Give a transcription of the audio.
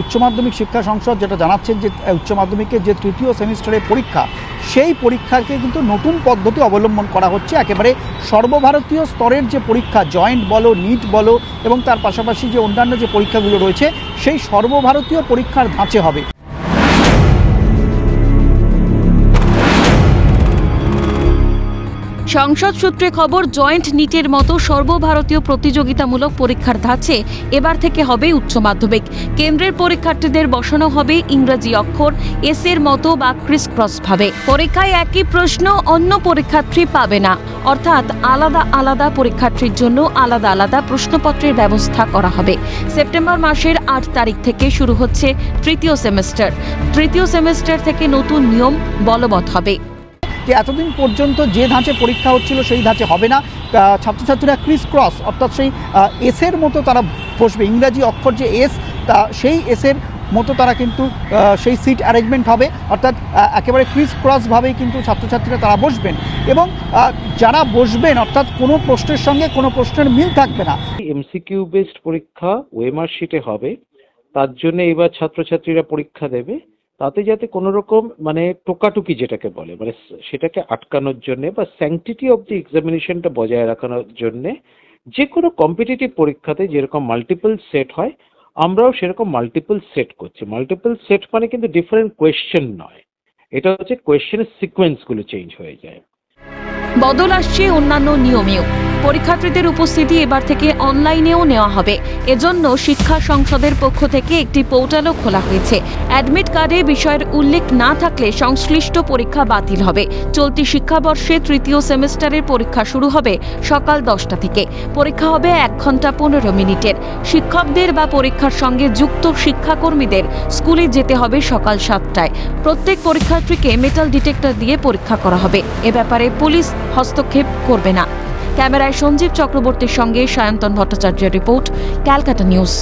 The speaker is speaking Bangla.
উচ্চ মাধ্যমিক শিক্ষা সংসদ যেটা জানাচ্ছেন যে উচ্চ মাধ্যমিকের যে তৃতীয় সেমিস্টারের পরীক্ষা, সেই পরীক্ষাকে কিন্তু নতুন পদ্ধতি অবলম্বন করা হচ্ছে। একেবারে সর্বভারতীয় স্তরের যে পরীক্ষা, জয়েন্ট বলো, নিট বলো, এবং তার পাশাপাশি যে অন্যান্য যে পরীক্ষাগুলো রয়েছে, সেই সর্বভারতীয় পরীক্ষার ধাঁচে হবে। সংসদ সূত্রে খবর, জয়েন্ট নিটের মতো সর্বভারতীয় প্রতিযোগিতামূলক পরীক্ষার ধাঁচে এবার থেকে হবে উচ্চ মাধ্যমিক। কেন্দ্রের পরীক্ষার্থীদের বসানো হবে ইংরেজি অক্ষর এস এর মতো বা ক্রিস ক্রস ভাবে। পরীক্ষায় একই প্রশ্ন অন্য পরীক্ষার্থী পাবে না, অর্থাৎ আলাদা আলাদা পরীক্ষার্থীর জন্য আলাদা আলাদা প্রশ্নপত্রের ব্যবস্থা করা হবে। সেপ্টেম্বর মাসের 8 তারিখ থেকে শুরু হচ্ছে তৃতীয় সেমিস্টার। তৃতীয় সেমিস্টার থেকে নতুন নিয়ম বলবৎ হবে। যে এতদিন পর্যন্ত যে ধাঁচে পরীক্ষা হচ্ছিল সেই ধাঁচে হবে না। ছাত্রছাত্রীরা ক্রিস ক্রস অর্থাৎ সেই এসের মতো তারা বসবে, ইংরাজি অক্ষর যে এস, তা সেই এসের মতো তারা কিন্তু সেই সিট অ্যারেঞ্জমেন্ট হবে, অর্থাৎ একেবারে ক্রিস ক্রসভাবেই কিন্তু ছাত্রছাত্রীরা তারা বসবেন। এবং যারা বসবেন, অর্থাৎ কোনো প্রশ্নের সঙ্গে কোনো প্রশ্নের মিল থাকবে না। এমসিকিউ বেসড পরীক্ষা ওএমআর শিটে হবে, তার জন্য এবার ছাত্রছাত্রীরা পরীক্ষা দেবে। তাতে যাতে কোনো রকম টোকাটুকি যেটাকে বলে, সেটাকে আটকানোর জন্য বা স্যাংটিটি অফ দি এক্সামিনেশনটা বজায় রাখানোর জন্য যে কোনো কম্পিটিটিভ পরীক্ষাতে যেরকম মাল্টিপল সেট হয়, আমরাও সেরকম মাল্টিপল সেট করছি। মাল্টিপল সেট মানে কিন্তু ডিফারেন্ট কোয়েশ্চেন নয়, এটা হচ্ছে কোয়েশ্চেনের সিকোয়েন্সগুলো চেঞ্জ হয়ে যায়। বদল আসছে অন্যান্য নিয়মেও। পরীক্ষার্থীদের উপস্থিতি এবার থেকে অনলাইনেও নেওয়া হবে। এজন্য শিক্ষা সংসদের পক্ষ থেকে একটি পোর্টালও খোলা হয়েছে। অ্যাডমিট কার্ডে বিষয়ের উল্লেখ না থাকলে সংশ্লিষ্ট পরীক্ষা বাতিল হবে। চলতি শিক্ষাবর্ষে তৃতীয় সেমিস্টারের পরীক্ষা শুরু হবে সকাল 10টা থেকে। পরীক্ষা হবে 1 ঘন্টা 15 মিনিটের। শিক্ষকদের বা পরীক্ষার সঙ্গে যুক্ত শিক্ষাকর্মীদের স্কুলে যেতে হবে সকাল 7টায়। প্রত্যেক পরীক্ষার্থীকে মেটাল ডিটেক্টর দিয়ে পরীক্ষা করা হবে। এ ব্যাপারে পুলিশ হস্তক্ষেপ করবে না। ক্যামেরায় সঞ্জীব চক্রবর্তীর সঙ্গে সায়ন্তন ভট্টাচার্যের রিপোর্ট, ক্যালকাটা নিউজ।